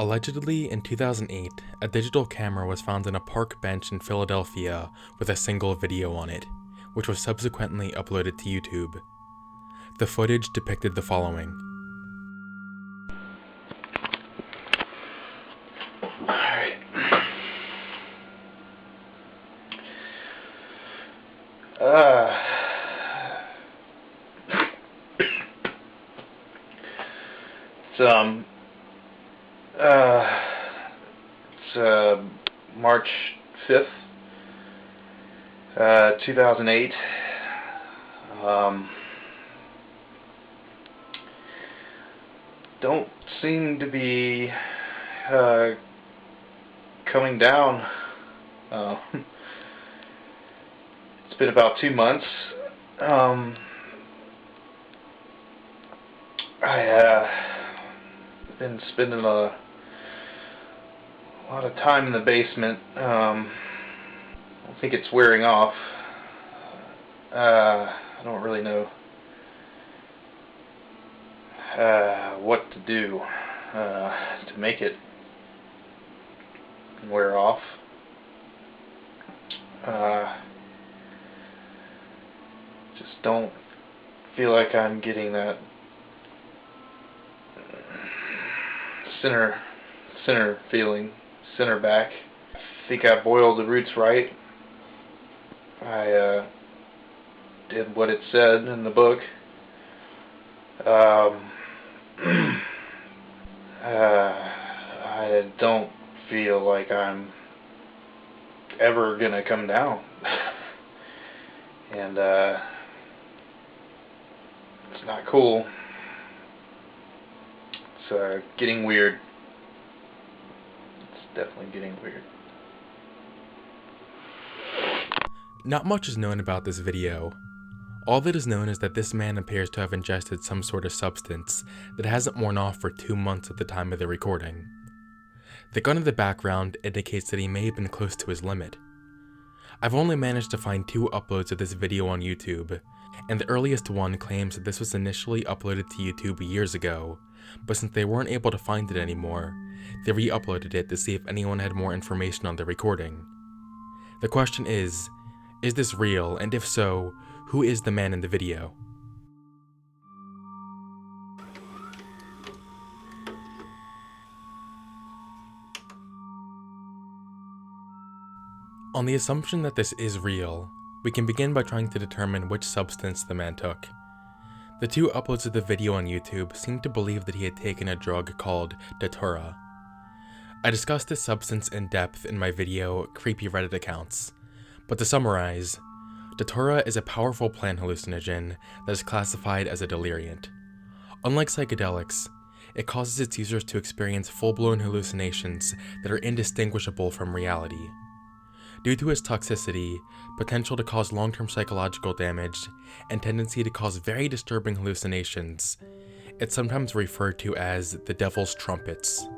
Allegedly, in 2008, a digital camera was found on a park bench in Philadelphia with a single video on it, which was subsequently uploaded to YouTube. The footage depicted the following. Alright. It's March 5th, 2008. Don't seem to be coming down. It's been about 2 months. I've been spending a lot of time in the basement. I don't think it's wearing off. I don't really know what to do to make it wear off. Just don't feel like I'm getting that center feeling, center back. I think I boiled the roots right. I did what it said in the book. I don't feel like I'm ever gonna come down. And it's not cool. It's getting weird. It's definitely getting weird. Not much is known about this video. All that is known is that this man appears to have ingested some sort of substance that hasn't worn off for 2 months at the time of the recording. The gun in the background indicates that he may have been close to his limit. I've only managed to find 2 uploads of this video on YouTube, and the earliest one claims that this was initially uploaded to YouTube years ago, but since they weren't able to find it anymore, they re-uploaded it to see if anyone had more information on the recording. The question is this real, and if so, who is the man in the video? On the assumption that this is real, we can begin by trying to determine which substance the man took. The 2 uploads of the video on YouTube seem to believe that he had taken a drug called Datura. I discussed this substance in depth in my video Creepy Reddit Accounts, but to summarize, Datura is a powerful plant hallucinogen that is classified as a deliriant. Unlike psychedelics, it causes its users to experience full-blown hallucinations that are indistinguishable from reality. Due to its toxicity, potential to cause long-term psychological damage, and tendency to cause very disturbing hallucinations, it's sometimes referred to as the devil's trumpets.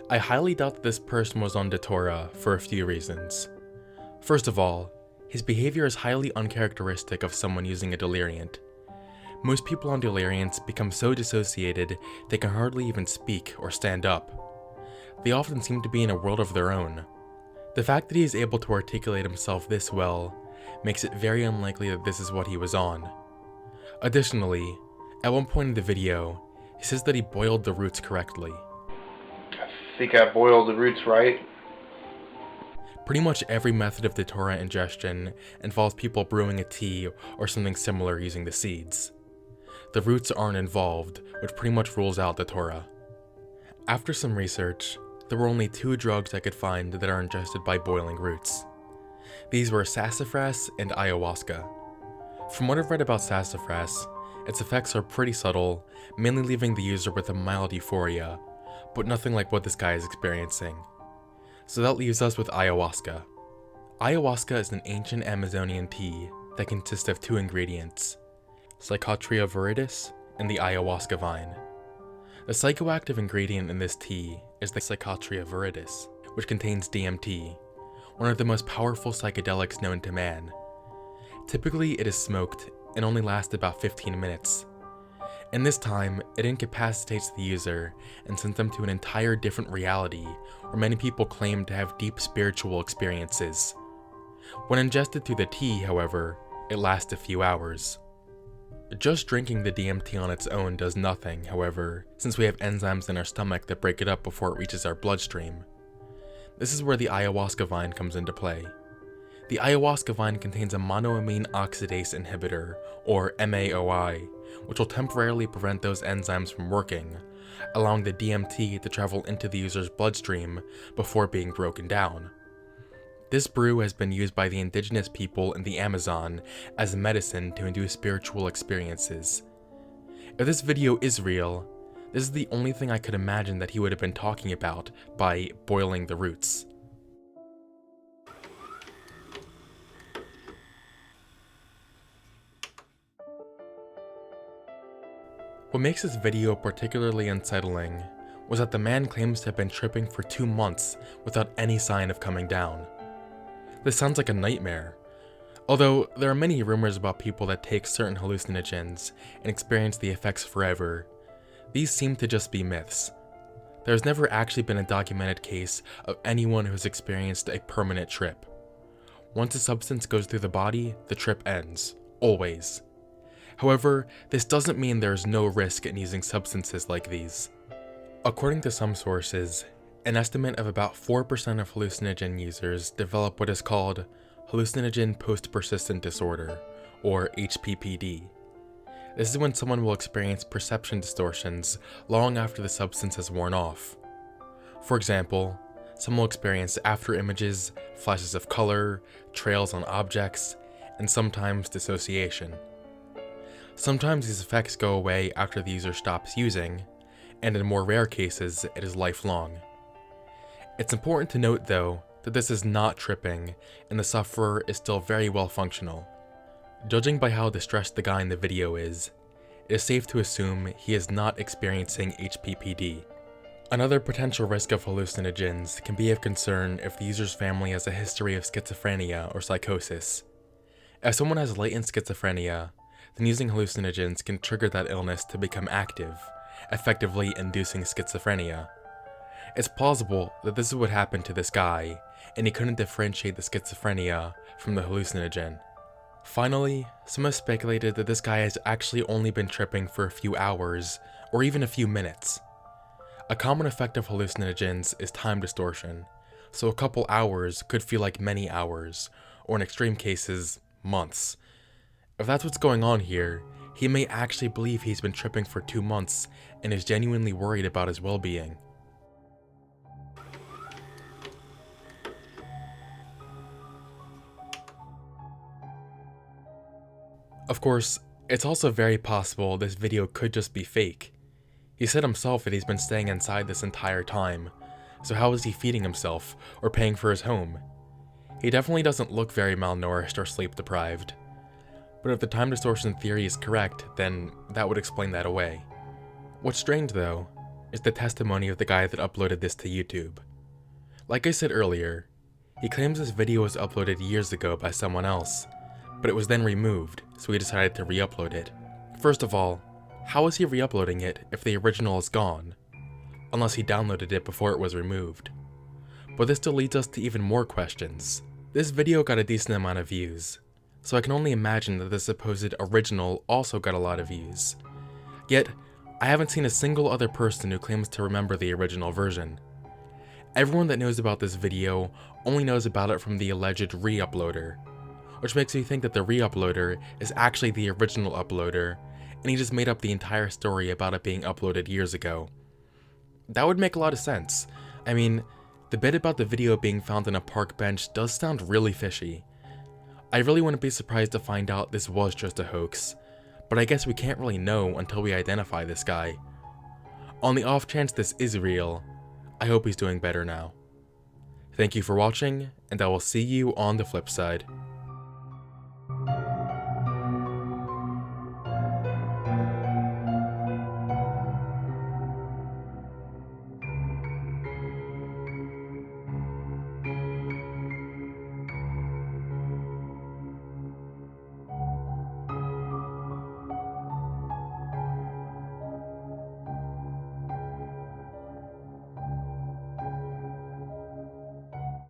I highly doubt that this person was on Datura for a few reasons. First of all, his behavior is highly uncharacteristic of someone using a deliriant. Most people on deliriants become so dissociated they can hardly even speak or stand up. They often seem to be in a world of their own. The fact that he is able to articulate himself this well makes it very unlikely that this is what he was on. Additionally, at one point in the video, he says that he boiled the roots correctly. I think I boiled the roots right. Pretty much every method of Datura ingestion involves people brewing a tea or something similar using the seeds. The roots aren't involved, which pretty much rules out Datura. After some research, there were only 2 drugs I could find that are ingested by boiling roots. These were sassafras and ayahuasca. From what I've read about sassafras, its effects are pretty subtle, mainly leaving the user with a mild euphoria, but nothing like what this guy is experiencing. So that leaves us with ayahuasca. Ayahuasca is an ancient Amazonian tea that consists of 2 ingredients, Psychotria viridis and the ayahuasca vine. The psychoactive ingredient in this tea is the Psychotria viridis, which contains DMT, one of the most powerful psychedelics known to man. Typically, it is smoked and only lasts about 15 minutes. and this time, it incapacitates the user and sends them to an entire different reality where many people claim to have deep spiritual experiences. When ingested through the tea, however, it lasts a few hours. Just drinking the DMT on its own does nothing, however, since we have enzymes in our stomach that break it up before it reaches our bloodstream. This is where the ayahuasca vine comes into play. The ayahuasca vine contains a monoamine oxidase inhibitor, or MAOI, which will temporarily prevent those enzymes from working, allowing the DMT to travel into the user's bloodstream before being broken down. This brew has been used by the indigenous people in the Amazon as medicine to induce spiritual experiences. If this video is real, this is the only thing I could imagine that he would have been talking about by boiling the roots. What makes this video particularly unsettling was that the man claims to have been tripping for 2 months without any sign of coming down. This sounds like a nightmare. Although there are many rumors about people that take certain hallucinogens and experience the effects forever, these seem to just be myths. There has never actually been a documented case of anyone who has experienced a permanent trip. Once a substance goes through the body, the trip ends. Always. However, this doesn't mean there is no risk in using substances like these. According to some sources, an estimate of about 4% of hallucinogen users develop what is called hallucinogen post-persistent disorder, or HPPD. This is when someone will experience perception distortions long after the substance has worn off. For example, some will experience after images, flashes of color, trails on objects, and sometimes dissociation. Sometimes these effects go away after the user stops using, and in more rare cases, it is lifelong. It's important to note, though, that this is not tripping, and the sufferer is still very well functional. Judging by how distressed the guy in the video is, it is safe to assume he is not experiencing HPPD. Another potential risk of hallucinogens can be of concern if the user's family has a history of schizophrenia or psychosis. If someone has latent schizophrenia, then using hallucinogens can trigger that illness to become active, effectively inducing schizophrenia. It's plausible that this is what happened to this guy, and he couldn't differentiate the schizophrenia from the hallucinogen. Finally, some have speculated that this guy has actually only been tripping for a few hours, or even a few minutes. A common effect of hallucinogens is time distortion, so a couple hours could feel like many hours, or in extreme cases, months. If that's what's going on here, he may actually believe he's been tripping for 2 months and is genuinely worried about his well-being. Of course, it's also very possible this video could just be fake. He said himself that he's been staying inside this entire time, so how is he feeding himself or paying for his home? He definitely doesn't look very malnourished or sleep deprived. But if the time distortion theory is correct, then that would explain that away. What's strange though, is the testimony of the guy that uploaded this to YouTube. Like I said earlier, he claims this video was uploaded years ago by someone else, but it was then removed, so he decided to re-upload it. First of all, how is he re-uploading it if the original is gone? Unless he downloaded it before it was removed. But this still leads us to even more questions. This video got a decent amount of views, so I can only imagine that the supposed original also got a lot of views. Yet, I haven't seen a single other person who claims to remember the original version. Everyone that knows about this video only knows about it from the alleged re-uploader, which makes me think that the re-uploader is actually the original uploader, and he just made up the entire story about it being uploaded years ago. That would make a lot of sense. I mean, the bit about the video being found on a park bench does sound really fishy. I really wouldn't be surprised to find out this was just a hoax, but I guess we can't really know until we identify this guy. On the off chance this is real, I hope he's doing better now. Thank you for watching, and I will see you on the flip side.